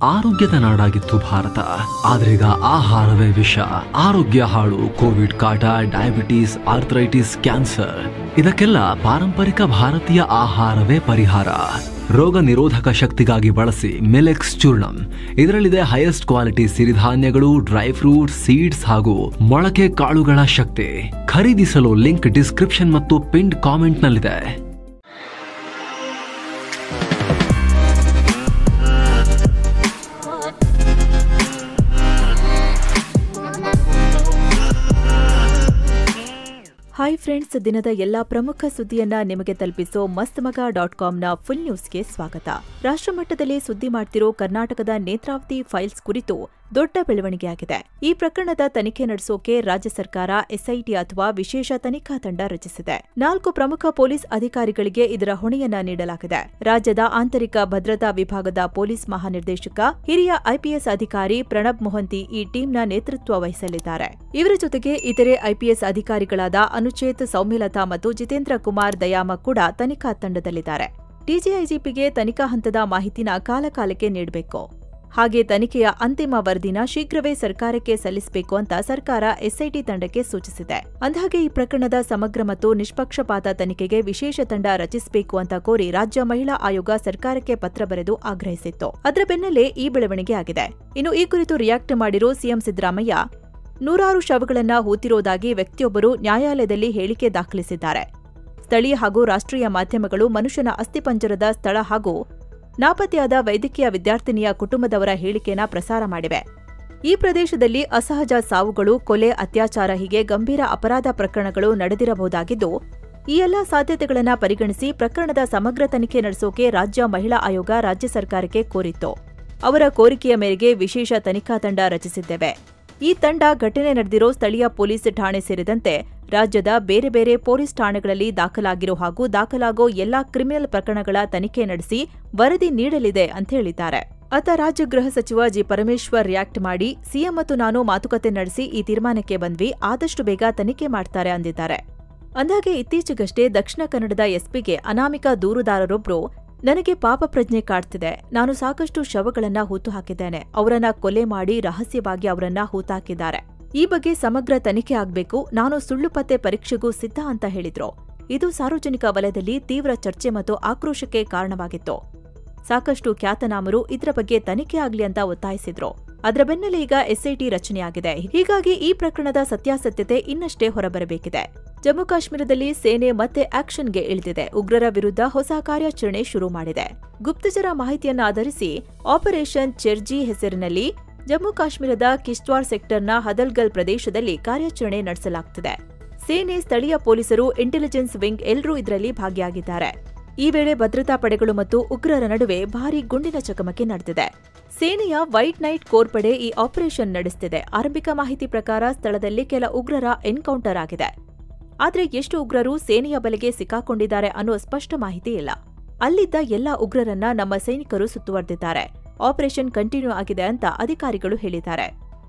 ಆರೋಗ್ಯದ ನಾಡಾಗಿತ್ತು ಭಾರತ. ಆದ್ರೀಗ ಆಹಾರವೇ ವಿಷ. ಆರೋಗ್ಯ ಹಾಳು, ಕೋವಿಡ್ ಕಾಟ, ಡಯಾಬಿಟೀಸ್, ಆರ್ಥರೈಟಿಸ್, ಕ್ಯಾನ್ಸರ್ ಇದಕ್ಕೆಲ್ಲ ಪಾರಂಪರಿಕ ಭಾರತೀಯ ಆಹಾರವೇ ಪರಿಹಾರ. ರೋಗ ನಿರೋಧಕ ಶಕ್ತಿಗಾಗಿ ಬಳಸಿ ಮಿಲೆಕ್ಸ್ ಚೂರ್ಣಂ. ಇದರಲ್ಲಿದೆ ಹೈಯೆಸ್ಟ್ ಕ್ವಾಲಿಟಿ ಸಿರಿಧಾನ್ಯಗಳು, ಡ್ರೈ ಫ್ರೂಟ್ಸ್, ಸೀಡ್ಸ್ ಹಾಗೂ ಮೊಳಕೆ ಕಾಳುಗಳ ಶಕ್ತಿ. ಖರೀದಿಸಲು ಲಿಂಕ್ ಡಿಸ್ಕ್ರಿಪ್ಷನ್ ಮತ್ತು ಪಿನ್ಡ್ ಕಾಮೆಂಟ್ ನಲ್ಲಿದೆ. ಹಾಯ್ ಫ್ರೆಂಡ್ಸ್, ದಿನದ ಎಲ್ಲಾ ಪ್ರಮುಖ ಸುದ್ದಿಯನ್ನ ನಿಮಗೆ ತಲುಪಿಸೋ ಮಸ್ತ್ಮಗ.ಕಾಮ್ನ ಫುಲ್ ನ್ಯೂಸ್ಗೆ ಸ್ವಾಗತ. ರಾಷ್ಟ್ರಮಟ್ಟದಲ್ಲಿ ಸುದ್ದಿ ಮಾಡ್ತಿರೋ ಕರ್ನಾಟಕದ ನೇತ್ರಾವತಿ ಫೈಲ್ಸ್ ಕುರಿತು ದೊಡ್ಡ ಬೆಳವಣಿಗೆಯಾಗಿದೆ. ಈ ಪ್ರಕರಣದ ತನಿಖೆ ನಡೆಸೋಕೆ ರಾಜ್ಯ ಸರ್ಕಾರ ಎಸ್ಐಟಿ ಅಥವಾ ವಿಶೇಷ ತನಿಖಾ ತಂಡ ರಚಿಸಿದೆ. 4 ಪ್ರಮುಖ ಪೊಲೀಸ್ ಅಧಿಕಾರಿಗಳಿಗೆ ಇದರ ಹೊಣೆಯನ್ನ ನೀಡಲಾಗಿದೆ. ರಾಜ್ಯದ ಆಂತರಿಕ ಭದ್ರತಾ ವಿಭಾಗದ ಪೊಲೀಸ್ ಮಹಾನಿರ್ದೇಶಕ, ಹಿರಿಯ ಐಪಿಎಸ್ ಅಧಿಕಾರಿ ಪ್ರಣಬ್ ಮೊಹಂತಿ ಈ ಟೀಮ್ನ ನೇತೃತ್ವ ವಹಿಸಲಿದ್ದಾರೆ. ಇವರ ಜೊತೆಗೆ ಇತರೆ ಐಪಿಎಸ್ ಅಧಿಕಾರಿಗಳಾದ ಅನುಚೇತ್, ಸೌಮ್ಯಲತಾ ಮತ್ತು ಜಿತೇಂದ್ರ ಕುಮಾರ್ ದಯಾಮ ಕೂಡ ತನಿಖಾ ತಂಡದಲ್ಲಿದ್ದಾರೆ. ಡಿಜಿಐಜಿಪಿಗೆ ತನಿಖಾ ಹಂತದ ಮಾಹಿತಿನ ಕಾಲಕಾಲಕ್ಕೆ ನೀಡಬೇಕು. ಹಾಗೆ ತನಿಖೆಯ ಅಂತಿಮ ವರದಿನ ಶೀಘ್ರವೇ ಸರ್ಕಾರಕ್ಕೆ ಸಲ್ಲಿಸಬೇಕು ಅಂತ ಸರ್ಕಾರ ಎಸ್ಐಟಿ ತಂಡಕ್ಕೆ ಸೂಚಿಸಿದೆ. ಅಂದಹಾಗೆ ಈ ಪ್ರಕರಣದ ಸಮಗ್ರ ಮತ್ತು ನಿಷ್ಪಕ್ಷಪಾತ ತನಿಖೆಗೆ ವಿಶೇಷ ತಂಡ ರಚಿಸಬೇಕು ಅಂತ ಕೋರಿ ರಾಜ್ಯ ಮಹಿಳಾ ಆಯೋಗ ಸರ್ಕಾರಕ್ಕೆ ಪತ್ರ ಬರೆದು ಆಗ್ರಹಿಸಿತ್ತು. ಅದರ ಬೆನ್ನಲ್ಲೇ ಈ ಬೆಳವಣಿಗೆ ಆಗಿದೆ. ಇನ್ನು ಈ ಕುರಿತು ರಿಯಾಕ್ಟ್ ಮಾಡಿರೋ ಸಿಎಂ ಸಿದ್ದರಾಮಯ್ಯ, 100 ಶವಗಳನ್ನ ಹೂತಿರೋದಾಗಿ ವ್ಯಕ್ತಿಯೊಬ್ಬರು ನ್ಯಾಯಾಲಯದಲ್ಲಿ ಹೇಳಿಕೆ ದಾಖಲಿಸಿದ್ದಾರೆ. ಸ್ಥಳೀಯ ಹಾಗೂ ರಾಷ್ಟ್ರೀಯ ಮಾಧ್ಯಮಗಳು ಮನುಷ್ಯನ ಅಸ್ಥಿಪಂಜರದ ಸ್ಥಳ ಹಾಗೂ ನಾಪತ್ತೆಯಾದ ವೈದ್ಯಕೀಯ ವಿದ್ಯಾರ್ಥಿನಿಯ ಕುಟುಂಬದವರ ಹೇಳಿಕೆನ ಪ್ರಸಾರ ಮಾಡಿವೆ. ಈ ಪ್ರದೇಶದಲ್ಲಿ ಅಸಹಜ ಸಾವುಗಳು, ಕೊಲೆ, ಅತ್ಯಾಚಾರ ಹೀಗೆ ಗಂಭೀರ ಅಪರಾಧ ಪ್ರಕರಣಗಳು ನಡೆದಿರಬಹುದಾಗಿದ್ದು, ಈ ಎಲ್ಲಾ ಸಾಧ್ಯತೆಗಳನ್ನು ಪರಿಗಣಿಸಿ ಪ್ರಕರಣದ ಸಮಗ್ರ ತನಿಖೆ ನಡೆಸೋಕೆ ರಾಜ್ಯ ಮಹಿಳಾ ಆಯೋಗ ರಾಜ್ಯ ಸರ್ಕಾರಕ್ಕೆ ಕೋರಿತ್ತು. ಅವರ ಕೋರಿಕೆಯ ಮೇರೆಗೆ ವಿಶೇಷ ತನಿಖಾ ತಂಡ ರಚಿಸಿದ್ದೇವೆ. ಈ ತಂಡ ಘಟನೆ ನಡೆದಿರೋ ಸ್ಥಳೀಯ ಪೊಲೀಸ್ ಠಾಣೆ ಸೇರಿದಂತೆ ರಾಜ್ಯದ ಬೇರೆ ಬೇರೆ ಪೊಲೀಸ್ ಠಾಣೆಗಳಲ್ಲಿ ದಾಖಲಾಗಿರೋ ಹಾಗೂ ದಾಖಲಾಗೋ ಎಲ್ಲಾ ಕ್ರಿಮಿನಲ್ ಪ್ರಕರಣಗಳ ತನಿಖೆ ನಡೆಸಿ ವರದಿ ನೀಡಲಿದೆ ಅಂತ ಹೇಳಿದ್ದಾರೆ. ಅತ್ತ ರಾಜ್ಯ ಗೃಹ ಸಚಿವ ಜಿ. ಪರಮೇಶ್ವರ್ ರಿಯಾಕ್ಟ್ ಮಾಡಿ, ಸಿಎಂ ಮತ್ತು ನಾನು ಮಾತುಕತೆ ನಡೆಸಿ ಈ ತೀರ್ಮಾನಕ್ಕೆ ಬಂದ್ವಿ, ಆದಷ್ಟು ಬೇಗ ತನಿಖೆ ಮಾಡ್ತಾರೆ ಅಂದಿದ್ದಾರೆ. ಅಂದಾಗೆ ಇತ್ತೀಚೆಗಷ್ಟೇ ದಕ್ಷಿಣ ಕನ್ನಡದ ಎಸ್ಪಿಗೆ ಅನಾಮಿಕ ದೂರುದಾರರೊಬ್ರು, ನನಗೆ ಪಾಪ ಪ್ರಜ್ಞೆ ಕಾಡ್ತಿದೆ, ನಾನು ಸಾಕಷ್ಟು ಶವಗಳನ್ನ ಹೂತು ಹಾಕಿದ್ದೇನೆ, ಅವರನ್ನ ಕೊಲೆ ಮಾಡಿ ರಹಸ್ಯವಾಗಿ ಅವರನ್ನ ಹೂತಾಕಿದ್ದಾರೆ, ಈ ಬಗ್ಗೆ ಸಮಗ್ರ ತನಿಖೆ ಆಗ್ಬೇಕು, ನಾನು ಸುಳ್ಳು ಪತ್ತೆ ಪರೀಕ್ಷೆಗೂ ಸಿದ್ಧ ಅಂತ ಹೇಳಿದ್ರು. ಇದು ಸಾರ್ವಜನಿಕ ವಲಯದಲ್ಲಿ ತೀವ್ರ ಚರ್ಚೆ ಮತ್ತು ಆಕ್ರೋಶಕ್ಕೆ ಕಾರಣವಾಗಿತ್ತು. ಸಾಕಷ್ಟು ಖ್ಯಾತನಾಮರು ಇದರ ಬಗ್ಗೆ ತನಿಖೆ ಆಗ್ಲಿ ಅಂತ ಒತ್ತಾಯಿಸಿದ್ರು. ಅದರ ಬೆನ್ನಲ್ಲೇ ಈಗ ಎಸ್ಐಟಿ ರಚನೆಯಾಗಿದೆ. ಹೀಗಾಗಿ ಈ ಪ್ರಕರಣದ ಸತ್ಯಾಸತ್ಯತೆ ಇನ್ನಷ್ಟೇ ಹೊರಬರಬೇಕಿದೆ. ಜಮ್ಮು ಕಾಶ್ಮೀರದಲ್ಲಿ ಸೇನೆ ಮತ್ತೆ ಆಕ್ಷನ್ಗೆ ಇಳಿದಿದೆ. ಉಗ್ರರ ವಿರುದ್ಧ ಹೊಸ ಕಾರ್ಯಾಚರಣೆ ಶುರು ಮಾಡಿದೆ. ಗುಪ್ತಚರ ಮಾಹಿತಿಯನ್ನು ಆಧರಿಸಿ ಆಪರೇಷನ್ ಚೆರ್ಜಿ ಹೆಸರಿನಲ್ಲಿ ಜಮ್ಮು ಕಾಶ್ಮೀರದ ಕಿಶ್ತ್ವಾರ್ ಸೆಕ್ಟರ್ನ ಹದಲ್ಗಲ್ ಪ್ರದೇಶದಲ್ಲಿ ಕಾರ್ಯಾಚರಣೆ ನಡೆಸಲಾಗುತ್ತಿದೆ. ಸೇನೆ, ಸ್ಥಳೀಯ ಪೊಲೀಸರು, ಇಂಟೆಲಿಜೆನ್ಸ್ ವಿಂಗ್ ಎಲ್ಲರೂ ಇದರಲ್ಲಿ ಭಾಗಿಯಾಗಿದ್ದಾರೆ. ಈ ವೇಳೆ ಭದ್ರತಾ ಪಡೆಗಳು ಮತ್ತು ಉಗ್ರರ ನಡುವೆ ಭಾರೀ ಗುಂಡಿನ ಚಕಮಕಿ ನಡೆದಿದೆ. ಸೇನೆಯ ವೈಟ್ ನೈಟ್ ಕೋರ್ ಪಡೆ ಈ ಆಪರೇಷನ್ ನಡೆಸುತ್ತಿದೆ. ಆರಂಭಿಕ ಮಾಹಿತಿ ಪ್ರಕಾರ ಸ್ಥಳದಲ್ಲಿ ಕೆಲ ಉಗ್ರರ ಎನ್ಕೌಂಟರ್ ಆಗಿದೆ. ಆದರೆ ಎಷ್ಟು ಉಗ್ರರು ಸೇನೆಯ ಬಲೆಗೆ ಸಿಕ್ಕಾಕೊಂಡಿದ್ದಾರೆ ಅನ್ನೋ ಸ್ಪಷ್ಟ ಮಾಹಿತಿ ಇಲ್ಲ. ಅಲ್ಲಿದ್ದ ಎಲ್ಲಾ ಉಗ್ರರನ್ನ ನಮ್ಮ ಸೈನಿಕರು ಸುತ್ತುವರೆದಿದ್ದಾರೆ. ಆಪರೇಷನ್ ಕಂಟಿನ್ಯೂ ಆಗಿದೆ ಅಂತ ಅಧಿಕಾರಿಗಳು ಹೇಳಿದ್ದಾರೆ.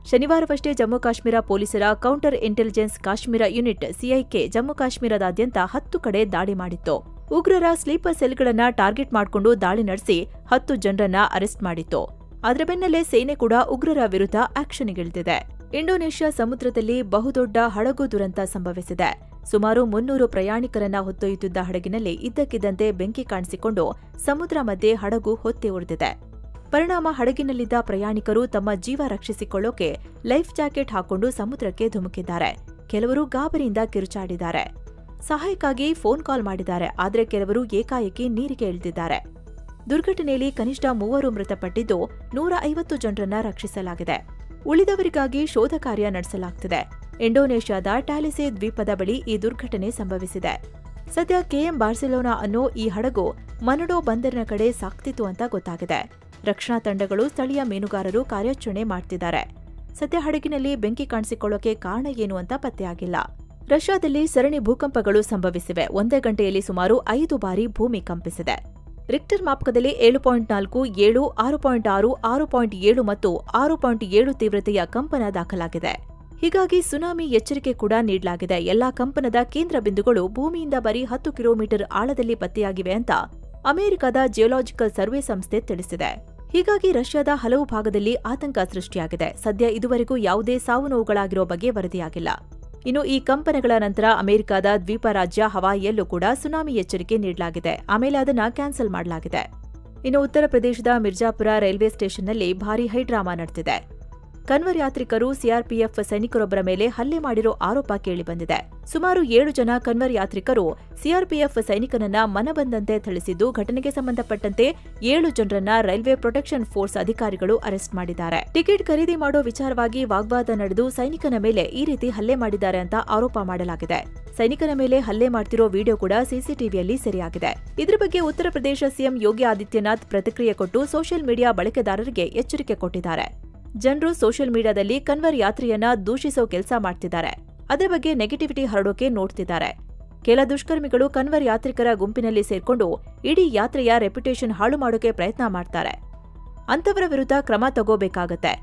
ಶನಿವಾರವಷ್ಟೇ ಜಮ್ಮು ಕಾಶ್ಮೀರ ಪೊಲೀಸರ counter intelligence Kashmir unit CIK Jammu ಕಾಶ್ಮೀರದಾದ್ಯಂತ 10 ಕಡೆ ದಾಳಿ ಮಾಡಿತ್ತು. ಉಗ್ರರ ಸ್ಲೀಪರ್ ಸೆಲ್ಗಳನ್ನ ಟಾರ್ಗೆಟ್ ಮಾಡಿಕೊಂಡು ದಾಳಿ ನಡೆಸಿ 10 ಜನರನ್ನ ಅರೆಸ್ಟ್ ಮಾಡಿತ್ತು. ಅದರ ಬೆನ್ನಲ್ಲೇ ಸೇನೆ ಕೂಡ ಉಗ್ರರ ವಿರುದ್ಧ ಆಕ್ಷನ್ಗಿಳಿದಿದೆ. ಇಂಡೋನೇಷ್ಯಾ ಸಮುದ್ರದಲ್ಲಿ ಬಹುದೊಡ್ಡ ಹಡಗು ದುರಂತ ಸಂಭವಿಸಿದೆ. ಸುಮಾರು 300 ಪ್ರಯಾಣಿಕರನ್ನ ಹೊತ್ತೊಯ್ಯುತ್ತಿದ್ದ ಹಡಗಿನಲ್ಲಿ ಇದ್ದಕ್ಕಿದ್ದಂತೆ ಬೆಂಕಿ ಕಾಣಿಸಿಕೊಂಡು ಸಮುದ್ರ ಮಧ್ಯೆ ಹಡಗು ಹೊತ್ತಿ ಉರಿದಿದೆ. ಪರಿಣಾಮ ಹಡಗಿನಲ್ಲಿದ್ದ ಪ್ರಯಾಣಿಕರು ತಮ್ಮ ಜೀವ ರಕ್ಷಿಸಿಕೊಳ್ಳೋಕೆ ಲೈಫ್ ಜಾಕೆಟ್ ಹಾಕೊಂಡು ಸಮುದ್ರಕ್ಕೆ ಧುಮುಕಿದ್ದಾರೆ. ಕೆಲವರು ಗಾಬರಿಯಿಂದ ಕಿರುಚಾಡಿದ್ದಾರೆ. ಸಹಾಯಕ್ಕಾಗಿ ಫೋನ್ ಕಾಲ್ ಮಾಡಿದ್ದಾರೆ. ಆದರೆ ಕೆಲವರು ಏಕಾಏಕಿ ನೀರಿಗೆ ಇಳಿದಿದ್ದಾರೆ. ದುರ್ಘಟನೆಯಲ್ಲಿ ಕನಿಷ್ಠ 3 ಮೃತಪಟ್ಟಿದ್ದು 150 ಜನರನ್ನ ರಕ್ಷಿಸಲಾಗಿದೆ. ಉಳಿದವರಿಗಾಗಿ ಶೋಧ ಕಾರ್ಯ ನಡೆಸಲಾಗುತ್ತಿದೆ. ಇಂಡೋನೇಷ್ಯಾದ ಟ್ಯಾಲಿಸೆ ದ್ವೀಪದ ಬಳಿ ಈ ದುರ್ಘಟನೆ ಸಂಭವಿಸಿದೆ. ಸದ್ಯ ಕೆಎಂ ಬಾರ್ಸಿಲೋನಾ ಅನ್ನೋ ಈ ಹಡಗು ಮನಡೋ ಬಂದರಿನ ಕಡೆ ಸಾಗ್ತಿತ್ತು ಅಂತ ಗೊತ್ತಾಗಿದೆ. ರಕ್ಷಣಾ ತಂಡಗಳು, ಸ್ಥಳೀಯ ಮೀನುಗಾರರು ಕಾರ್ಯಾಚರಣೆ ಮಾಡ್ತಿದ್ದಾರೆ. ಸದ್ಯ ಹಡಗಿನಲ್ಲಿ ಬೆಂಕಿ ಕಾಣಿಸಿಕೊಳ್ಳೋಕೆ ಕಾರಣ ಏನು ಅಂತ ಪತ್ತೆಯಾಗಿಲ್ಲ. ರಷ್ಯಾದಲ್ಲಿ ಸರಣಿ ಭೂಕಂಪಗಳು ಸಂಭವಿಸಿವೆ. ಒಂದೇ ಗಂಟೆಯಲ್ಲಿ ಸುಮಾರು 5 ಬಾರಿ ಭೂಮಿ ಕಂಪಿಸಿದೆ. ರಿಕ್ಟರ್ ಮಾಪಕದಲ್ಲಿ 7.4, 7, 6.6, 6.7 ಮತ್ತು 6.7 ತೀವ್ರತೆಯ ಕಂಪನ ದಾಖಲಾಗಿದೆ. ಹೀಗಾಗಿ ಸುನಾಮಿ ಎಚ್ಚರಿಕೆ ಕೂಡ ನೀಡಲಾಗಿದೆ. ಎಲ್ಲಾ ಕಂಪನದ ಕೇಂದ್ರ ಬಿಂದುಗಳು ಭೂಮಿಯಿಂದ ಬರೀ 10 ಕಿಲೋಮೀಟರ್ ಆಳದಲ್ಲಿ ಪತ್ತೆಯಾಗಿವೆ ಅಂತ ಅಮೆರಿಕದ ಜಿಯೋಲಾಜಿಕಲ್ ಸರ್ವೆ ಸಂಸ್ಥೆ ತಿಳಿಸಿದೆ. ಹೀಗಾಗಿ ರಷ್ಯಾದ ಹಲವು ಭಾಗದಲ್ಲಿ ಆತಂಕ ಸೃಷ್ಟಿಯಾಗಿದೆ. ಸದ್ಯ ಇದುವರೆಗೂ ಯಾವುದೇ ಸಾವು ನೋವುಗಳಾಗಿರೋ ಬಗ್ಗೆ ವರದಿಯಾಗಿಲ್ಲ. ಇನ್ನು ಈ ಕಂಪನಗಳ ನಂತರ ಅಮೆರಿಕದ ದ್ವೀಪ ರಾಜ್ಯ ಹವಾಯಿಯಲ್ಲೂ ಕೂಡ ಸುನಾಮಿ ಎಚ್ಚರಿಕೆ ನೀಡಲಾಗಿದೆ. ಆಮೇಲೆ ಅದನ್ನ ಕ್ಯಾನ್ಸಲ್ ಮಾಡಲಾಗಿದೆ. ಇನ್ನು ಉತ್ತರ ಪ್ರದೇಶದ ಮಿರ್ಜಾಪುರ ರೈಲ್ವೆ ಸ್ಟೇಷನ್ನಲ್ಲಿ ಭಾರೀ ಹೈಡ್ರಾಮಾ ನಡೆದಿದೆ. ಕನ್ವರ್ ಯಾತ್ರಿಕರು ಸಿಆರ್ಪಿಎಫ್ ಸೈನಿಕರೊಬ್ಬರ ಮೇಲೆ ಹಲ್ಲೆ ಮಾಡಿರೋ ಆರೋಪ ಕೇಳಿಬಂದಿದೆ. ಸುಮಾರು 7 ಜನ ಕನ್ವರ್ ಯಾತ್ರಿಕರು ಸಿಆರ್ಪಿಎಫ್ ಸೈನಿಕನನ್ನ ಮನಬಂದಂತೆ ಥಳಿಸಿದ್ದು, ಘಟನೆಗೆ ಸಂಬಂಧಪಟ್ಟಂತೆ 7 ಜನರನ್ನ ರೈಲ್ವೆ ಪ್ರೊಟೆಕ್ಷನ್ ಫೋರ್ಸ್ ಅಧಿಕಾರಿಗಳು ಅರೆಸ್ಟ್ ಮಾಡಿದ್ದಾರೆ. ಟಿಕೆಟ್ ಖರೀದಿ ಮಾಡೋ ವಿಚಾರವಾಗಿ ವಾಗ್ವಾದ ನಡೆದು ಸೈನಿಕನ ಮೇಲೆ ಈ ರೀತಿ ಹಲ್ಲೆ ಮಾಡಿದ್ದಾರೆ ಅಂತ ಆರೋಪ ಮಾಡಲಾಗಿದೆ. ಸೈನಿಕನ ಮೇಲೆ ಹಲ್ಲೆ ಮಾಡ್ತಿರೋ ವಿಡಿಯೋ ಕೂಡ ಸಿಸಿಟಿವಿಯಲ್ಲಿ ಸೆರೆಯಾಗಿದೆ. ಇದರ ಬಗ್ಗೆ ಉತ್ತರ ಪ್ರದೇಶ ಸಿಎಂ ಯೋಗಿ ಆದಿತ್ಯನಾಥ್ ಪ್ರತಿಕ್ರಿಯೆ ಕೊಟ್ಟು ಸೋಷಿಯಲ್ ಮೀಡಿಯಾ ಬಳಕೆದಾರರಿಗೆ ಎಚ್ಚರಿಕೆ ಕೊಟ್ಟಿದ್ದಾರೆ. ಜನರು ಸೋಷಿಯಲ್ ಮೀಡಿಯಾದಲ್ಲಿ ಕನ್ವರ್ ಯಾತ್ರೆಯನ್ನ ದೂಷಿಸೋ ಕೆಲಸ ಮಾಡ್ತಿದ್ದಾರೆ. ಅದರ ಬಗ್ಗೆ ನೆಗೆಟಿವಿಟಿ ಹರಡೋಕೆ ನೋಡ್ತಿದ್ದಾರೆ. ಕೆಲ ದುಷ್ಕರ್ಮಿಗಳು ಕನ್ವರ್ ಯಾತ್ರಿಕರ ಗುಂಪಿನಲ್ಲಿ ಸೇರ್ಕೊಂಡು ಇಡೀ ಯಾತ್ರೆಯ ರೆಪ್ಯುಟೇಷನ್ ಹಾಳು ಮಾಡೋಕೆ ಪ್ರಯತ್ನ ಮಾಡ್ತಾರೆ. ಅಂತವರ ವಿರುದ್ಧ ಕ್ರಮ ತಗೋಬೇಕಾಗತ್ತೆ.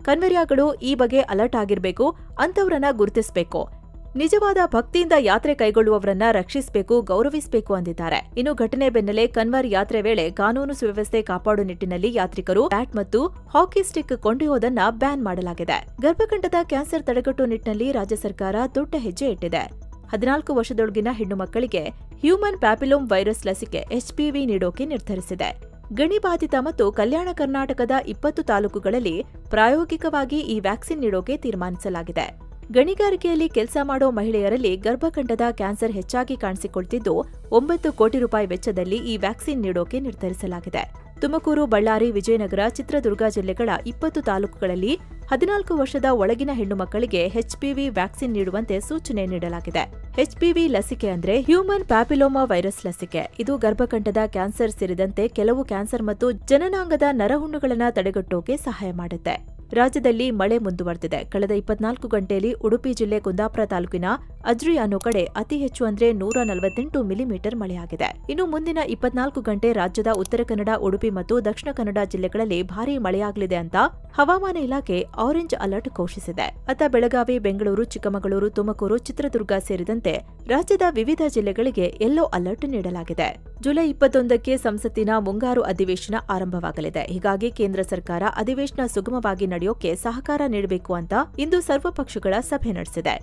ಕನ್ವರ್ಯಾಗಳು ಈ ಬಗ್ಗೆ ಅಲರ್ಟ್ ಆಗಿರ್ಬೇಕು, ಅಂತವರನ್ನ ಗುರುತಿಸಬೇಕು. ನಿಜವಾದ ಭಕ್ತಿಯಿಂದ ಯಾತ್ರೆ ಕೈಗೊಳ್ಳುವವರನ್ನ ರಕ್ಷಿಸಬೇಕು, ಗೌರವಿಸಬೇಕು ಅಂದಿದ್ದಾರೆ. ಇನ್ನು ಘಟನೆ ಬೆನ್ನಲ್ಲೇ ಕನ್ವರ್ ಯಾತ್ರೆ ವೇಳೆ ಕಾನೂನು ಸುವ್ಯವಸ್ಥೆ ಕಾಪಾಡುವ ನಿಟ್ಟಿನಲ್ಲಿ ಯಾತ್ರಿಕರು ಬ್ಯಾಟ್ ಮತ್ತು ಹಾಕಿ ಸ್ಟಿಕ್ ಕೊಂಡೊಯ್ಯೋದನ್ನ ಬ್ಯಾನ್ ಮಾಡಲಾಗಿದೆ. ಗರ್ಭಕಂಠದ ಕ್ಯಾನ್ಸರ್ ತಡೆಗಟ್ಟುವ ನಿಟ್ಟಿನಲ್ಲಿ ರಾಜ್ಯ ಸರ್ಕಾರ ದೊಡ್ಡ ಹೆಜ್ಜೆ ಇಟ್ಟಿದೆ. 14 ವರ್ಷದೊಳಗಿನ ಹೆಣ್ಣು ಮಕ್ಕಳಿಗೆ ಹ್ಯೂಮನ್ ಪ್ಯಾಪಿಲೋಮ್ ವೈರಸ್ ಲಸಿಕೆ HPV ನೀಡೋಕೆ ನಿರ್ಧರಿಸಿದೆ. ಗಣಿಬಾಧಿತ ಮತ್ತು ಕಲ್ಯಾಣ ಕರ್ನಾಟಕದ 20 ತಾಲೂಕುಗಳಲ್ಲಿ ಪ್ರಾಯೋಗಿಕವಾಗಿ ಈ ವ್ಯಾಕ್ಸಿನ್ ನೀಡೋಕೆ ತೀರ್ಮಾನಿಸಲಾಗಿದೆ. ಗಣಿಗಾರಿಕೆಯಲ್ಲಿ ಕೆಲಸ ಮಾಡೋ ಮಹಿಳೆಯರಲ್ಲಿ ಗರ್ಭಕಂಠದ ಕ್ಯಾನ್ಸರ್ ಹೆಚ್ಚಾಗಿ ಕಾಣಿಸಿಕೊಳ್ತಿದ್ದು, 9 ಕೋಟಿ ರೂಪಾಯಿ ವೆಚ್ಚದಲ್ಲಿ ಈ ವ್ಯಾಕ್ಸಿನ್ ನೀಡೋಕೆ ನಿರ್ಧರಿಸಲಾಗಿದೆ. ತುಮಕೂರು, ಬಳ್ಳಾರಿ, ವಿಜಯನಗರ, ಚಿತ್ರದುರ್ಗ ಜಿಲ್ಲೆಗಳ 20 ತಾಲೂಕುಗಳಲ್ಲಿ 14 ವರ್ಷದ ಒಳಗಿನ ಹೆಣ್ಣು ಮಕ್ಕಳಿಗೆ HPV ವ್ಯಾಕ್ಸಿನ್ ನೀಡುವಂತೆ ಸೂಚನೆ ನೀಡಲಾಗಿದೆ. HPV ಲಸಿಕೆ ಅಂದ್ರೆ ಹ್ಯೂಮನ್ ಪ್ಯಾಪಿಲೋಮಾ ವೈರಸ್ ಲಸಿಕೆ. ಇದು ಗರ್ಭಕಂಠದ ಕ್ಯಾನ್ಸರ್ ಸೇರಿದಂತೆ ಕೆಲವು ಕ್ಯಾನ್ಸರ್ ಮತ್ತು ಜನನಾಂಗದ ನರಹುಣ್ಣುಗಳನ್ನು ತಡೆಗಟ್ಟೋಕೆ ಸಹಾಯ ಮಾಡುತ್ತೆ. ರಾಜ್ಯದಲ್ಲಿ ಮಳೆ ಮುಂದುವರೆದಿದೆ. ಕಳೆದ 24 ಗಂಟೆಯಲ್ಲಿ ಉಡುಪಿ ಜಿಲ್ಲೆ ಕುಂದಾಪುರ ತಾಲೂಕಿನ ಅಜ್ರಿ ಅನ್ನೋ ಕಡೆ ಅತಿ ಹೆಚ್ಚು ಅಂದ್ರೆ 148 ಮಿಲಿಮೀಟರ್ ಮಳೆಯಾಗಿದೆ. ಇನ್ನು ಮುಂದಿನ 24 ಗಂಟೆ ರಾಜ್ಯದ ಉತ್ತರ ಕನ್ನಡ, ಉಡುಪಿ ಮತ್ತು ದಕ್ಷಿಣ ಕನ್ನಡ ಜಿಲ್ಲೆಗಳಲ್ಲಿ ಭಾರೀ ಮಳೆಯಾಗಲಿದೆ ಅಂತ ಹವಾಮಾನ ಇಲಾಖೆ ಆರೆಂಜ್ ಅಲರ್ಟ್ ಘೋಷಿಸಿದೆ. ಅತ್ತ ಬೆಳಗಾವಿ, ಬೆಂಗಳೂರು, ಚಿಕ್ಕಮಗಳೂರು, ತುಮಕೂರು, ಚಿತ್ರದುರ್ಗ ಸೇರಿದಂತೆ ರಾಜ್ಯದ ವಿವಿಧ ಜಿಲ್ಲೆಗಳಿಗೆ ಯೆಲ್ಲೋ ಅಲರ್ಟ್ ನೀಡಲಾಗಿದೆ. ಜುಲೈ 21ಕ್ಕೆ ಸಂಸತ್ತಿನ ಮುಂಗಾರು ಅಧಿವೇಶನ ಆರಂಭವಾಗಲಿದೆ. ಹೀಗಾಗಿ ಕೇಂದ್ರ ಸರ್ಕಾರ ಅಧಿವೇಶನ ಸುಗಮವಾಗಿ ನಡೆಯೋಕೆ ಸಹಕಾರ ನೀಡಬೇಕು ಅಂತ ಇಂದು ಸರ್ವಪಕ್ಷಗಳ ಸಭೆ ನಡೆಸಿದೆ.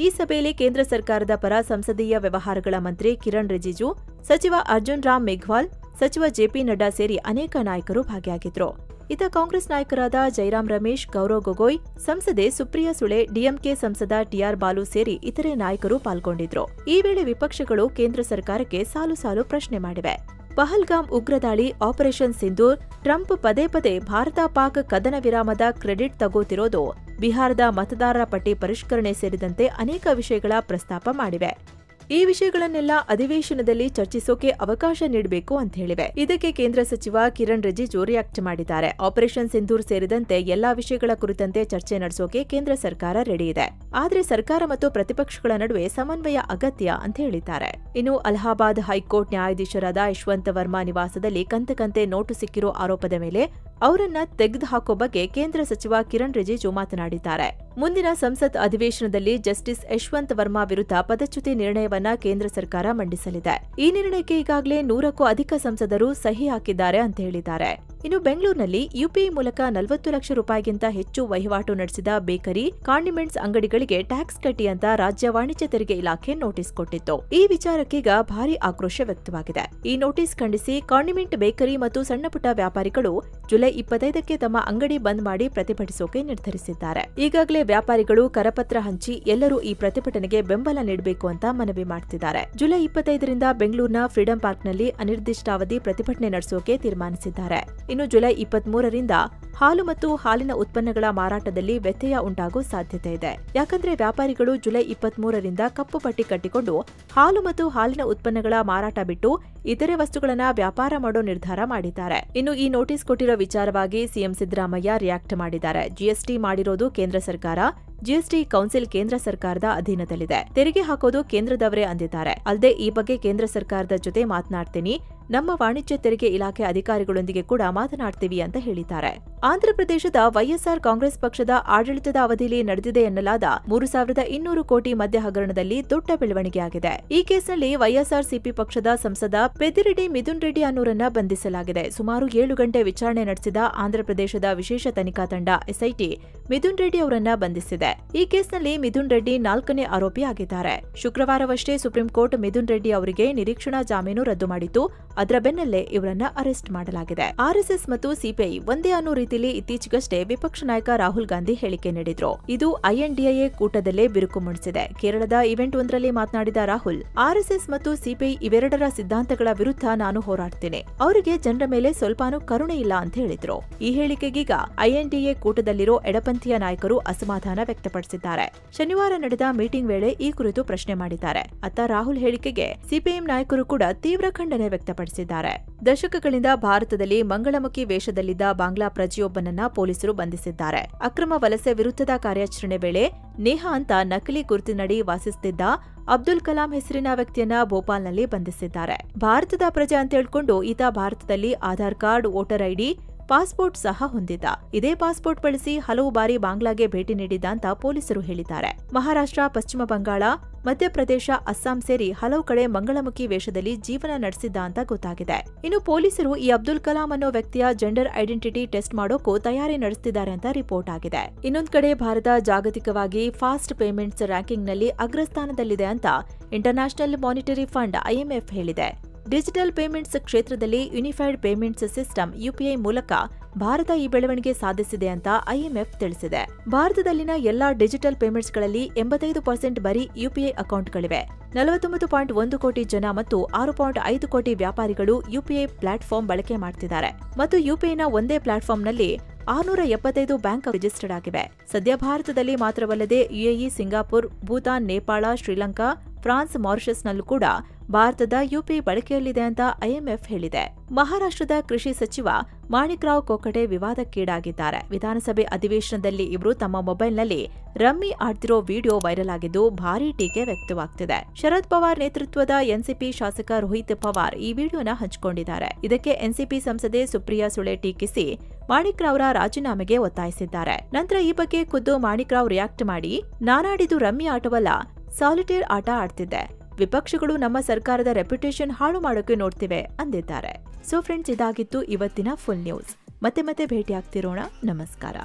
ಈ ಸಭೆಯಲ್ಲಿ ಕೇಂದ್ರ ಸರ್ಕಾರದ ಪರ ಸಂಸದೀಯ ವ್ಯವಹಾರಗಳ ಮಂತ್ರಿ ಕಿರಣ್ ರಿಜಿಜು, ಸಚಿವ ಅರ್ಜುನ್ ರಾಮ್ ಮೇಘ್ವಾಲ್, ಸಚಿವ ಜೆಪಿ ನಡ್ಡಾ ಸೇರಿ ಅನೇಕ ನಾಯಕರು ಭಾಗಿಯಾಗಿದ್ರು. ಇತ ಕಾಂಗ್ರೆಸ್ ನಾಯಕರಾದ ಜೈರಾಮ್ ರಮೇಶ್, ಗೌರವ್ ಗೊಗೊಯ್, ಸಂಸದೆ ಸುಪ್ರಿಯಾ ಸುಳೆ, ಡಿಎಂಕೆ ಸಂಸದ ಟಿಆರ್ ಬಾಲು ಸೇರಿ ಇತರೆ ನಾಯಕರು ಪಾಲ್ಗೊಂಡಿದ್ರು. ಈ ವೇಳೆ ವಿಪಕ್ಷಗಳು ಕೇಂದ್ರ ಸರ್ಕಾರಕ್ಕೆ ಸಾಲು ಸಾಲು ಪ್ರಶ್ನೆ ಮಾಡಿವೆ. ಪಹಲ್ಗಾಮ್ ಉಗ್ರ ದಾಳಿ, ಆಪರೇಷನ್ ಸಿಂಧೂರ್, ಟ್ರಂಪ್ ಪದೇ ಪದೇ ಭಾರತ-ಪಾಕ್ ಕದನ ವಿರಾಮದ ಕ್ರೆಡಿಟ್ ತಗೋತಿರೋದು, ಬಿಹಾರದ ಮತದಾರರ ಪಟ್ಟಿ ಪರಿಷ್ಕರಣೆ ಸೇರಿದಂತೆ ಅನೇಕ ವಿಷಯಗಳ ಪ್ರಸ್ತಾಪ ಮಾಡಿವೆ. ಈ ವಿಷಯಗಳನ್ನೆಲ್ಲ ಅಧಿವೇಶನದಲ್ಲಿ ಚರ್ಚಿಸೋಕೆ ಅವಕಾಶ ನೀಡಬೇಕು ಅಂತ ಹೇಳಿವೆ. ಇದಕ್ಕೆ ಕೇಂದ್ರ ಸಚಿವ ಕಿರಣ್ ರಿಜಿಜು ರಿಯಾಕ್ಟ್ ಮಾಡಿದ್ದಾರೆ. ಆಪರೇಷನ್ ಸಿಂಧೂರ್ ಸೇರಿದಂತೆ ಎಲ್ಲಾ ವಿಷಯಗಳ ಕುರಿತಂತೆ ಚರ್ಚೆ ನಡೆಸೋಕೆ ಕೇಂದ್ರ ಸರ್ಕಾರ ರೆಡಿ ಇದೆ. ಆದ್ರೆ ಸರ್ಕಾರ ಮತ್ತು ಪ್ರತಿಪಕ್ಷಗಳ ನಡುವೆ ಸಮನ್ವಯ ಅಗತ್ಯ ಅಂತ ಹೇಳಿದ್ದಾರೆ. ಇನ್ನು ಅಲಹಾಬಾದ್ ಹೈಕೋರ್ಟ್ ನ್ಯಾಯಾಧೀಶರಾದ ಯಶವಂತ್ ವರ್ಮಾ ನಿವಾಸದಲ್ಲಿ ಕಂತೆ ನೋಟು ಸಿಕ್ಕಿರೋ ಆರೋಪದ ಮೇಲೆ ಅವರನ್ನ ತೆಗೆದುಹಾಕೋ ಬಗ್ಗೆ ಕೇಂದ್ರ ಸಚಿವ ಕಿರಣ್ ರಿಜಿಜು ಮಾತನಾಡಿದ್ದಾರೆ. ಮುಂದಿನ ಸಂಸತ್ ಅಧಿವೇಶನದಲ್ಲಿ ಜಸ್ಟಿಸ್ ಯಶವಂತ್ ವರ್ಮಾ ವಿರುದ್ಧ ಪದಚ್ಯುತಿ ನಿರ್ಣಯವನ್ನ ಕೇಂದ್ರ ಸರ್ಕಾರ ಮಂಡಿಸಲಿದೆ. ಈ ನಿರ್ಣಯಕ್ಕೆ ಈಗಾಗಲೇ 100ಕ್ಕೂ ಅಧಿಕ ಸಂಸದರು ಸಹಿ ಹಾಕಿದ್ದಾರೆ ಅಂತ ಹೇಳಿದ್ದಾರೆ. ಇನ್ನು ಬೆಂಗಳೂರಿನಲ್ಲಿ ಯುಪಿಐ ಮೂಲಕ 40 ಲಕ್ಷ ರೂಪಾಯಿಗಿಂತ ಹೆಚ್ಚು ವಹಿವಾಟು ನಡೆಸಿದ ಬೇಕರಿ, ಕಾಂಡಿಮೆಂಟ್ಸ್ ಅಂಗಡಿಗಳಿಗೆ ಟ್ಯಾಕ್ಸ್ ಕಟ್ಟಿ ಅಂತ ರಾಜ್ಯ ವಾಣಿಜ್ಯ ತೆರಿಗೆ ಇಲಾಖೆ ನೋಟಿಸ್ ಕೊಟ್ಟಿತ್ತು. ಈ ವಿಚಾರಕ್ಕೀಗ ಭಾರೀ ಆಕ್ರೋಶ ವ್ಯಕ್ತವಾಗಿದೆ. ಈ ನೋಟಿಸ್ ಖಂಡಿಸಿ ಕಾಂಡಿಮೆಂಟ್ ಬೇಕರಿ ಮತ್ತು ಸಣ್ಣಪುಟ್ಟ ವ್ಯಾಪಾರಿಗಳು ಜುಲೈ 25ಕ್ಕೆ ತಮ್ಮ ಅಂಗಡಿ ಬಂದ್ ಮಾಡಿ ಪ್ರತಿಭಟಿಸೋಕೆ ನಿರ್ಧರಿಸಿದ್ದಾರೆ. ಈಗಾಗಲೇ ವ್ಯಾಪಾರಿಗಳು ಕರಪತ್ರ ಹಂಚಿ ಎಲ್ಲರೂ ಈ ಪ್ರತಿಭಟನೆಗೆ ಬೆಂಬಲ ನೀಡಬೇಕು ಅಂತ ಮನವಿ ಮಾಡ್ತಿದ್ದಾರೆ. ಜುಲೈ 25ರಿಂದ ಬೆಂಗಳೂರಿನ ಫ್ರೀಡಂ ಪಾರ್ಕ್ನಲ್ಲಿ ಅನಿರ್ದಿಷ್ಟಾವಧಿ ಪ್ರತಿಭಟನೆ ನಡೆಸೋಕೆ ತೀರ್ಮಾನಿಸಿದ್ದಾರೆ. ಇನ್ನು ಜುಲೈ 23ರಿಂದ ಹಾಲು ಮತ್ತು ಹಾಲಿನ ಉತ್ಪನ್ನಗಳ ಮಾರಾಟದಲ್ಲಿ ವ್ಯತ್ಯಯ ಉಂಟಾಗೋ ಸಾಧ್ಯತೆ ಇದೆ. ಯಾಕಂದ್ರೆ ವ್ಯಾಪಾರಿಗಳು ಜುಲೈ 23ರಿಂದ ಕಪ್ಪು ಪಟ್ಟಿ ಕಟ್ಟಿಕೊಂಡು ಹಾಲು ಮತ್ತು ಹಾಲಿನ ಉತ್ಪನ್ನಗಳ ಮಾರಾಟ ಬಿಟ್ಟು ಇತರೆ ವಸ್ತುಗಳನ್ನ ವ್ಯಾಪಾರ ಮಾಡೋ ನಿರ್ಧಾರ ಮಾಡಿದ್ದಾರೆ. ಇನ್ನು ಈ ನೋಟಿಸ್ ಕೊಟ್ಟಿರೋ ವಿಚಾರವಾಗಿ ಸಿಎಂ ಸಿದ್ದರಾಮಯ್ಯ ರಿಯಾಕ್ಟ್ ಮಾಡಿದ್ದಾರೆ. ಜಿಎಸ್ಟಿ ಮಾಡಿರೋದು ಕೇಂದ್ರ ಸರ್ಕಾರ, ಜಿಎಸ್ಟಿ ಕೌನ್ಸಿಲ್ ಕೇಂದ್ರ ಸರ್ಕಾರದ ಅಧೀನದಲ್ಲಿದೆ, ತೆರಿಗೆ ಹಾಕೋದು ಕೇಂದ್ರದವರೇ ಅಂದಿದ್ದಾರೆ. ಅಲ್ಲದೆ ಈ ಬಗ್ಗೆ ಕೇಂದ್ರ ಸರ್ಕಾರದ ಜೊತೆ ಮಾತನಾಡ್ತೀನಿ, ನಮ್ಮ ವಾಣಿಜ್ಯ ತೆರಿಗೆ ಇಲಾಖೆ ಅಧಿಕಾರಿಗಳೊಂದಿಗೆ ಕೂಡ ಮಾತನಾಡ್ತೀವಿ ಅಂತ ಹೇಳಿದ್ದಾರೆ. ಆಂಧ್ರಪ್ರದೇಶದ ವೈಎಸ್ಆರ್ ಕಾಂಗ್ರೆಸ್ ಪಕ್ಷದ ಆಡಳಿತದ ಅವಧಿಯಲ್ಲಿ ನಡೆದಿದೆ ಎನ್ನಲಾದ 3,200 ಕೋಟಿ ಮದ್ಯ ಹಗರಣದಲ್ಲಿ ದೊಡ್ಡ ಬೆಳವಣಿಗೆಯಾಗಿದೆ. ಈ ಕೇಸ್ನಲ್ಲಿ ವೈಎಸ್ಆರ್ಸಿಪಿ ಪಕ್ಷದ ಸಂಸದ ಪೆದ್ದಿರೆಡ್ಡಿ ಮಿಥುನ್ ರೆಡ್ಡಿ ಅನ್ನೋರನ್ನ ಬಂಧಿಸಲಾಗಿದೆ. ಸುಮಾರು 7 ಗಂಟೆ ವಿಚಾರಣೆ ನಡೆಸಿದ ಆಂಧ್ರಪ್ರದೇಶದ ವಿಶೇಷ ತನಿಖಾ ತಂಡ ಎಸ್ಐಟಿ ಮಿಥುನ್ ರೆಡ್ಡಿ ಅವರನ್ನ ಬಂಧಿಸಿದೆ. ಈ ಕೇಸ್ನಲ್ಲಿ ಮಿಥುನ್ ರೆಡ್ಡಿ 4ನೇ ಆರೋಪಿಯಾಗಿದ್ದಾರೆ. ಶುಕ್ರವಾರವಷ್ಟೇ ಸುಪ್ರೀಂ ಕೋರ್ಟ್ ಮಿಥುನ್ ರೆಡ್ಡಿ ಅವರಿಗೆ ನಿರೀಕ್ಷಣಾ ಜಾಮೀನು ರದ್ದು ಮಾಡಿತ್ತು. ಅದರ ಬೆನ್ನಲ್ಲೇ ಇವರನ್ನ ಅರೆಸ್ಟ್ ಮಾಡಲಾಗಿದೆ. ಆರ್ಎಸ್ಎಸ್ ಮತ್ತು ಸಿಪಿಐ ಒಂದೇ ಅನ್ನೋ ರೀತಿಯಲ್ಲಿ ಇತ್ತೀಚೆಗಷ್ಟೇ ವಿಪಕ್ಷ ನಾಯಕ ರಾಹುಲ್ ಗಾಂಧಿ ಹೇಳಿಕೆ ನೀಡಿದ್ರು. ಇದು ಐಎನ್ಡಿಎ ಕೂಟದಲ್ಲೇ ಬಿರುಕು ಮೂಡಿಸಿದೆ. ಕೇರಳದ ಇವೆಂಟ್ ಒಂದರಲ್ಲಿ ಮಾತನಾಡಿದ ರಾಹುಲ್, ಆರ್ಎಸ್ಎಸ್ ಮತ್ತು ಸಿಪಿಐ ಇವೆರಡರ ಸಿದ್ಧಾಂತಗಳ ವಿರುದ್ಧ ನಾನು ಹೋರಾಡ್ತೇನೆ. ಅವರಿಗೆ ಜನರ ಮೇಲೆ ಸ್ವಲ್ಪಾನೂ ಕರುಣೆ ಇಲ್ಲ ಅಂತ ಹೇಳಿದ್ರು. ಈ ಹೇಳಿಕೆಗೀಗ ಐಎನ್ಡಿಎ ಕೂಟದಲ್ಲಿರೋ ಎಡಪಂಥೀಯ ನಾಯಕರು ಅಸಮಾಧಾನ ವ್ಯಕ್ತಪಡಿಸಿದ್ದಾರೆ. ಶನಿವಾರ ನಡೆದ ಮೀಟಿಂಗ್ ವೇಳೆ ಈ ಕುರಿತು ಪ್ರಶ್ನೆ ಮಾಡಿದ್ದಾರೆ. ಅತ್ತ ರಾಹುಲ್ ಹೇಳಿಕೆಗೆ ಸಿಪಿಎಂ ನಾಯಕರು ಕೂಡ ತೀವ್ರ ಖಂಡನೆ ವ್ಯಕ್ತಪಡಿಸಿದ್ದಾರೆ. ದಶಕಗಳಿಂದ ಭಾರತದಲ್ಲಿ ಮಂಗಳಮುಖಿ ವೇಷದಲ್ಲಿದ್ದ ಬಾಂಗ್ಲಾ ಪ್ರಜೆಯೊಬ್ಬನನ್ನ ಪೊಲೀಸರು ಬಂಧಿಸಿದ್ದಾರೆ. ಅಕ್ರಮ ವಲಸೆ ವಿರುದ್ಧದ ಕಾರ್ಯಾಚರಣೆ ವೇಳೆ ನೇಹಾ ಅಂತ ನಕಲಿ ಗುರುತಿನಡಿ ವಾಸಿಸುತ್ತಿದ್ದ ಅಬ್ದುಲ್ ಕಲಾಂ ಹೆಸರಿನ ವ್ಯಕ್ತಿಯನ್ನ ಭೋಪಾಲ್ನಲ್ಲಿ ಬಂಧಿಸಿದ್ದಾರೆ. ಭಾರತದ ಪ್ರಜೆ ಅಂತ ಹೇಳ್ಕೊಂಡು ಈತ ಭಾರತದಲ್ಲಿ Aadhaar card, voter ID, passport ಸಹ ಹೊಂದಿದ್ದ. ಇದೇ ಪಾಸ್ಪೋರ್ಟ್ ಬಳಸಿ ಹಲವು ಬಾರಿ ಬಾಂಗ್ಲಾಗೆ ಭೇಟಿ ನೀಡಿದ್ದ ಅಂತ ಪೊಲೀಸರು ಹೇಳಿದ್ದಾರೆ. ಮಹಾರಾಷ್ಟ್ರ, ಪಶ್ಚಿಮ ಬಂಗಾಳ, ಮಧ್ಯಪ್ರದೇಶ, ಅಸ್ಸಾಂ ಸೇರಿ ಹಲವು ಕಡೆ ಮಂಗಳಮುಖಿ ವೇಷದಲ್ಲಿ ಜೀವನ ನಡೆಸಿದ್ದ ಅಂತ ಗೊತ್ತಾಗಿದೆ. ಇನ್ನು ಪೊಲೀಸರು ಈ ಅಬ್ದುಲ್ ಕಲಾಂ ಅನ್ನೋ ವ್ಯಕ್ತಿಯ ಜೆಂಡರ್ ಐಡೆಂಟಿಟಿ ಟೆಸ್ಟ್ ಮಾಡೋಕ್ಕೂ ತಯಾರಿ ನಡೆಸುತ್ತಿದ್ದಾರೆ ಅಂತ ರಿಪೋರ್ಟ್ ಆಗಿದೆ. ಇನ್ನೊಂದು ಕಡೆ ಭಾರತ ಜಾಗತಿಕವಾಗಿ ಫಾಸ್ಟ್ ಪೇಮೆಂಟ್ಸ್ ರ್ಯಾಂಕಿಂಗ್ನಲ್ಲಿ ಅಗ್ರಸ್ಥಾನದಲ್ಲಿದೆ ಅಂತ ಇಂಟರ್ನ್ಯಾಷನಲ್ ಮಾನಿಟರಿ ಫಂಡ್ ಐಎಂಎಫ್ ಹೇಳಿದೆ. ಡಿಜಿಟಲ್ ಪೇಮೆಂಟ್ಸ್ ಕ್ಷೇತ್ರದಲ್ಲಿ ಯುನಿಫೈಡ್ ಪೇಮೆಂಟ್ಸ್ ಸಿಸ್ಟಮ್ ಯುಪಿಐ ಮೂಲಕ ಭಾರತ ಈ ಬೆಳವಣಿಗೆ ಸಾಧಿಸಿದೆ ಅಂತ ಐಎಂಎಫ್ ತಿಳಿಸಿದೆ. ಭಾರತದಲ್ಲಿನ ಎಲ್ಲಾ ಡಿಜಿಟಲ್ ಪೇಮೆಂಟ್ಸ್ಗಳಲ್ಲಿ 85% ಬರೀ ಯುಪಿಐ ಅಕೌಂಟ್ಗಳಿವೆ. 49.1 ಕೋಟಿ ಜನ ಮತ್ತು 6.5 ಕೋಟಿ ವ್ಯಾಪಾರಿಗಳು ಯುಪಿಐ ಪ್ಲಾಟ್ಫಾರ್ಮ್ ಬಳಕೆ ಮಾಡ್ತಿದ್ದಾರೆ ಮತ್ತು ಯುಪಿಐನ ಒಂದೇ ಪ್ಲಾಟ್ಫಾರ್ಮ್ನಲ್ಲಿ 675 ಬ್ಯಾಂಕ್ ರಿಜಿಸ್ಟರ್ಡ್ ಆಗಿವೆ. ಸದ್ಯ ಭಾರತದಲ್ಲಿ ಮಾತ್ರವಲ್ಲದೆ UAE, Singapore, Bhutan, Nepal, Sri Lanka, France, ಮಾರಿಷಸ್ನಲ್ಲೂ ಕೂಡ ಭಾರತದ ಯುಪಿಐ ಬಳಕೆಯಲ್ಲಿದೆ ಅಂತ ಐಎಂಎಫ್ ಹೇಳಿದೆ. ಮಹಾರಾಷ್ಟ್ರದ ಕೃಷಿ ಸಚಿವ ಮಾಣಿಕ್ರಾವ್ ಕೊಕಟೆ ವಿವಾದಕ್ಕೀಡಾಗಿದ್ದಾರೆ. ವಿಧಾನಸಭೆ ಅಧಿವೇಶನದಲ್ಲಿ ಇವರು ತಮ್ಮ ಮೊಬೈಲ್ನಲ್ಲಿ ರಮ್ಮಿ ಆಡ್ತಿರೋ ವಿಡಿಯೋ ವೈರಲ್ ಆಗಿದ್ದು ಭಾರೀ ಟೀಕೆ ವ್ಯಕ್ತವಾಗ್ತಿದೆ. ಶರದ್ ಪವಾರ್ ನೇತೃತ್ವದ ಎನ್ಸಿಪಿ ಶಾಸಕ ರೋಹಿತ್ ಪವಾರ್ ಈ ವಿಡಿಯೋನ ಹಂಚಿಕೊಂಡಿದ್ದಾರೆ. ಇದಕ್ಕೆ ಎನ್ಸಿಪಿ ಸಂಸದೆ ಸುಪ್ರಿಯಾ ಸುಳೆ ಟೀಕಿಸಿ ಮಾಣಿಕ್ರಾವ್ರ ರಾಜೀನಾಮೆಗೆ ಒತ್ತಾಯಿಸಿದ್ದಾರೆ. ನಂತರ ಈ ಬಗ್ಗೆ ಖುದ್ದು ಮಾಣಿಕ್ರಾವ್ ರಿಯಾಕ್ಟ್ ಮಾಡಿ, ನಾನಾಡಿದು ರಮ್ಮಿ ಆಟವಲ್ಲ, ಸಾಲಿಟೇರ್ ಆಟ ಆಡ್ತಿದ್ದೆ. ವಿಪಕ್ಷಗಳು ನಮ್ಮ ಸರ್ಕಾರದ ರೆಪ್ಯುಟೇಷನ್ ಹಾಳು ಮಾಡೋಕೆ ನೋಡ್ತಿವೆ ಅಂದಿದ್ದಾರೆ. ಸೊ ಫ್ರೆಂಡ್ಸ್, ಇದಾಗಿತ್ತು ಇವತ್ತಿನ ಫುಲ್ ನ್ಯೂಸ್. ಮತ್ತೆ ಭೇಟಿಯಾಗ್ತಿರೋಣ. ನಮಸ್ಕಾರ.